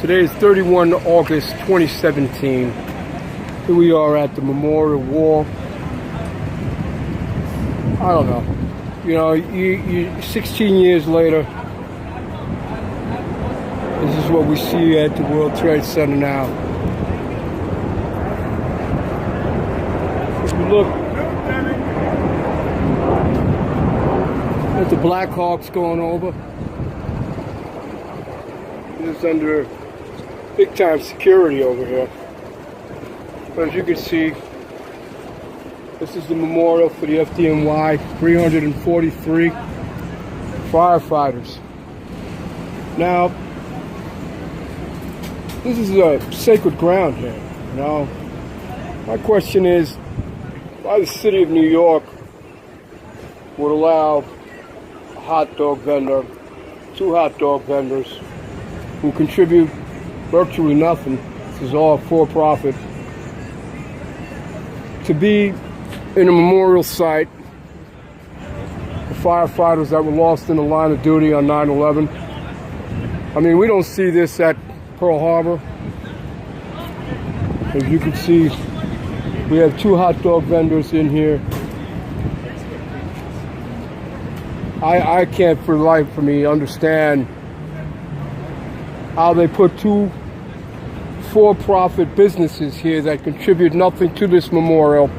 Today is 31 August 2017. Here we are at the Memorial Wall. I don't know. You know, 16 years later, this is what we see at the World Trade Center now. If you look at the Blackhawks going over, this is under big time security over here. But as you can see, this is the memorial for the FDNY, 343 firefighters. Now, this is a sacred ground here, you know. My question is, why the city of New York would allow a hot dog vendor, two hot dog vendors, who contribute virtually nothing, this is all for-profit, to be in a memorial site for firefighters that were lost in the line of duty on 9/11. I mean, we don't see this at Pearl Harbor. As you can see, we have two hot dog vendors in here. I can't for the life of me understand how they put two for-profit businesses here that contribute nothing to this memorial.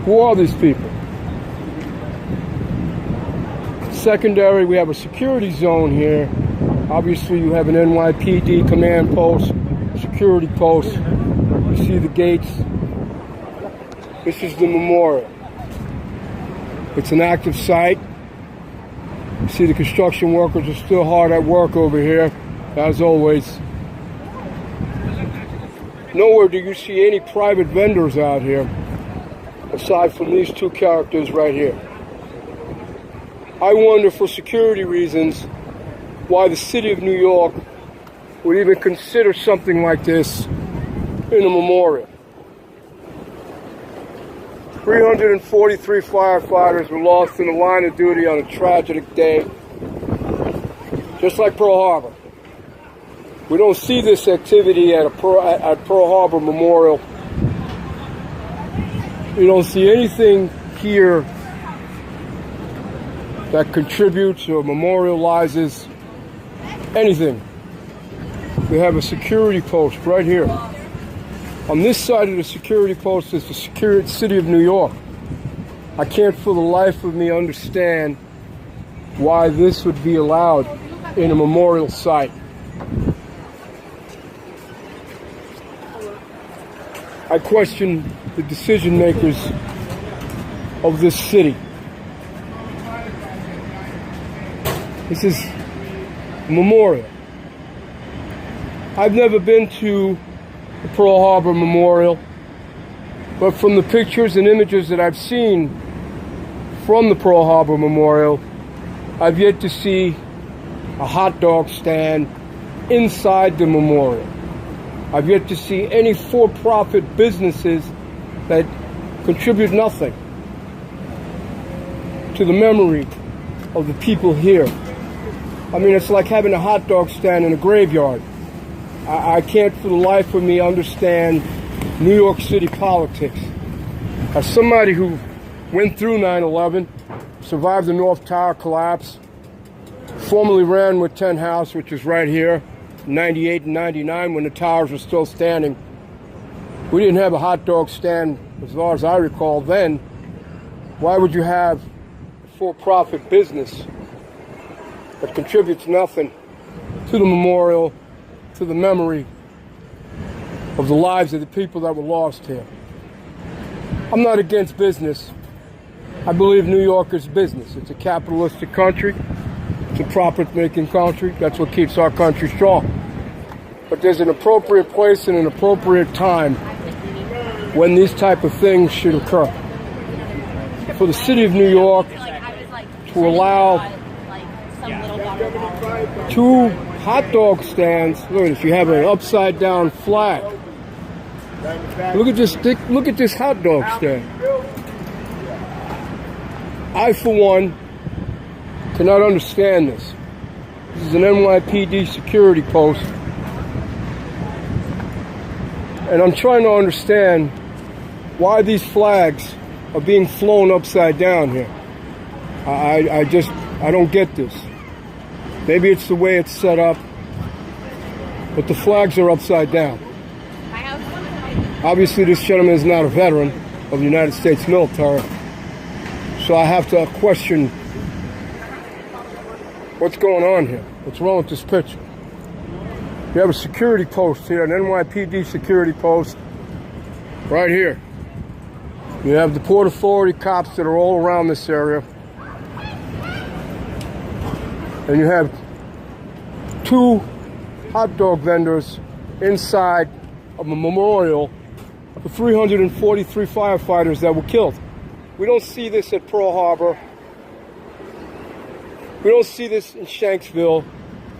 Who are these people? Secondary, we have a security zone here. Obviously, you have an NYPD command post, security post. You see the gates. This is the memorial. It's an active site. You see the construction workers are still hard at work over here, as always. Nowhere do you see any private vendors out here, aside from these two characters right here. I wonder, for security reasons, why the city of New York would even consider something like this in a memorial. 343 firefighters were lost in the line of duty on a tragic day, just like Pearl Harbor. We don't see this activity at Pearl Harbor Memorial. We don't see anything here that contributes or memorializes anything. We have a security post right here. On this side of the security post is the city of New York. I can't for the life of me understand why this would be allowed in a memorial site. I question the decision makers of this city. This is a memorial. I've never been to the Pearl Harbor Memorial, but from the pictures and images that I've seen from the Pearl Harbor Memorial, I've yet to see a hot dog stand inside the memorial. I've yet to see any for-profit businesses that contribute nothing to the memory of the people here. I mean, it's like having a hot dog stand in a graveyard. I can't for the life of me understand New York City politics. As somebody who went through 9/11, survived the North Tower collapse, formerly ran with 10 House, which is right here, 98 and 99 when the towers were still standing. We didn't have a hot dog stand as far as I recall then. Why would you have a for-profit business that contributes nothing to the memorial, to the memory of the lives of the people that were lost here? I'm not against business. I believe New York is business. It's a capitalistic country. It's a profit-making country. That's what keeps our country strong. But there's an appropriate place and an appropriate time when these type of things should occur. For the city of New York to allow two hot dog stands. Look, if you have an upside down flag, look at this hot dog stand. I, for one, cannot understand this. This is an NYPD security post. And I'm trying to understand why these flags are being flown upside down here. I don't get this. Maybe it's the way it's set up, but the flags are upside down. Obviously, this gentleman is not a veteran of the United States military, so I have to question what's going on here. What's wrong with this picture? You have a security post here, an NYPD security post, right here. You have the Port Authority cops that are all around this area. And you have 2 hot dog vendors inside of a memorial for 343 firefighters that were killed. We don't see this at Pearl Harbor. We don't see this in Shanksville.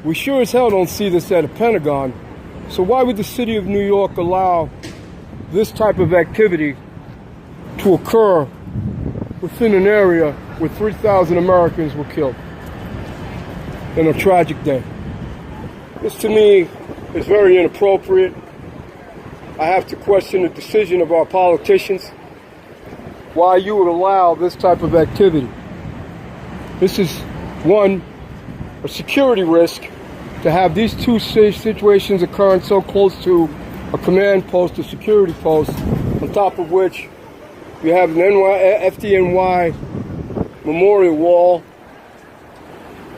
We sure as hell don't see this at a Pentagon. So why would the city of New York allow this type of activity to occur within an area where 3,000 Americans were killed in a tragic day? This to me is very inappropriate. I have to question the decision of our politicians, why you would allow this type of activity. This is, one, a security risk to have these 2 situations occurring so close to a command post, a security post, on top of which you have an FDNY memorial wall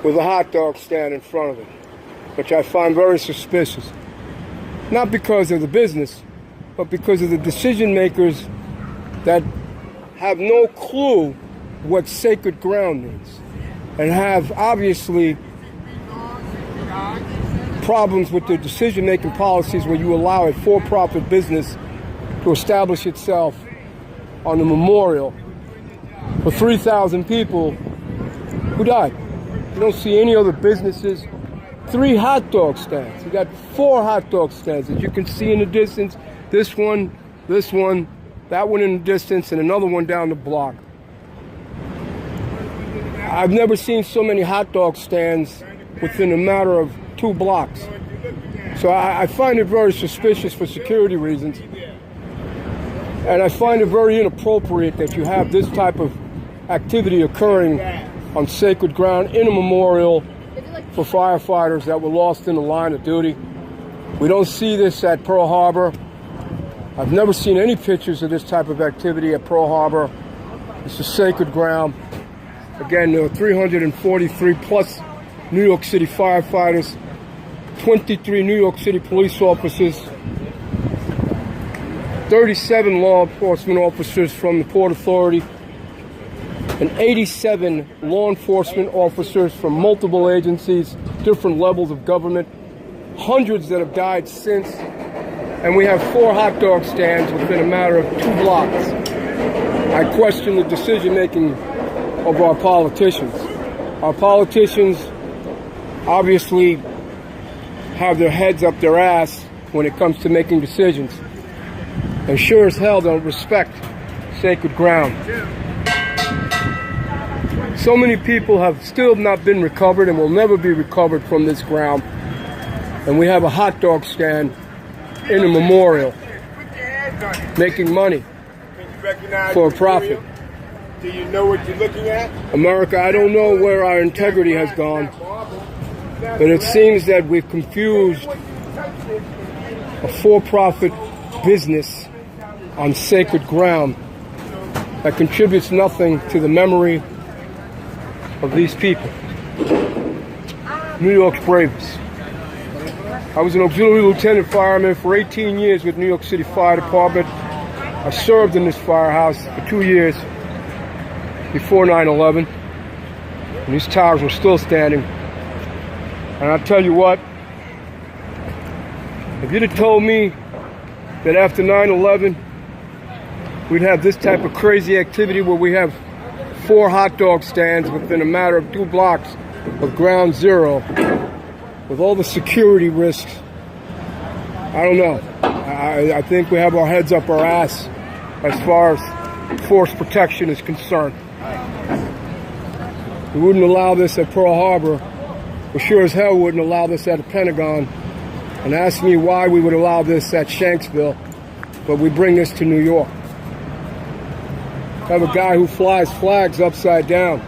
with a hot dog stand in front of it, which I find very suspicious. Not because of the business, but because of the decision makers that have no clue what sacred ground means, and have obviously problems with the decision-making policies where you allow a for-profit business to establish itself on a memorial for 3,000 people who died. You don't see any other businesses. 3 hot dog stands. You got 4 hot dog stands that you can see in the distance. This one, that one in the distance, and another one down the block. I've never seen so many hot dog stands within a matter of 2 blocks. So I find it very suspicious for security reasons. And I find it very inappropriate that you have this type of activity occurring on sacred ground in a memorial for firefighters that were lost in the line of duty. We don't see this at Pearl Harbor. I've never seen any pictures of this type of activity at Pearl Harbor. It's a sacred ground. Again, there were 343 plus New York City firefighters, 23 New York City police officers, 37 law enforcement officers from the Port Authority, and 87 law enforcement officers from multiple agencies, different levels of government, hundreds that have died since, and we have 4 hot dog stands within a matter of 2 blocks. I question the decision-making of our politicians. Our politicians obviously have their heads up their ass when it comes to making decisions, and sure as hell don't respect sacred ground. So many people have still not been recovered and will never be recovered from this ground, and we have a hot dog stand in a memorial making money for a profit. Do you know what you're looking at? America, I don't know where our integrity has gone, but it seems that we've confused a for-profit business on sacred ground that contributes nothing to the memory of these people. New York's bravest. I was an auxiliary lieutenant fireman for 18 years with New York City Fire Department. I served in this firehouse for 2 years before 9/11, and these towers were still standing. And I'll tell you what, if you'd have told me that after 9/11 we'd have this type of crazy activity where we have 4 hot dog stands within a matter of 2 blocks of ground zero with all the security risks, I don't know. I think we have our heads up our ass as far as force protection is concerned. We wouldn't allow this at Pearl Harbor we sure as hell wouldn't allow this at the Pentagon. And ask me why we would allow this at Shanksville, but we bring this to New York. I have a guy who flies flags upside down.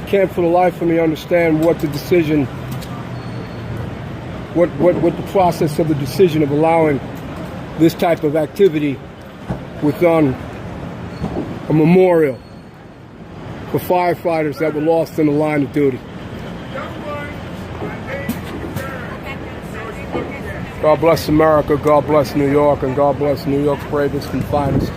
Can't for the life of me understand what the decision, what the process of the decision of allowing this type of activity within a memorial for firefighters that were lost in the line of duty. God bless America, God bless New York, and God bless New York's bravest and finest.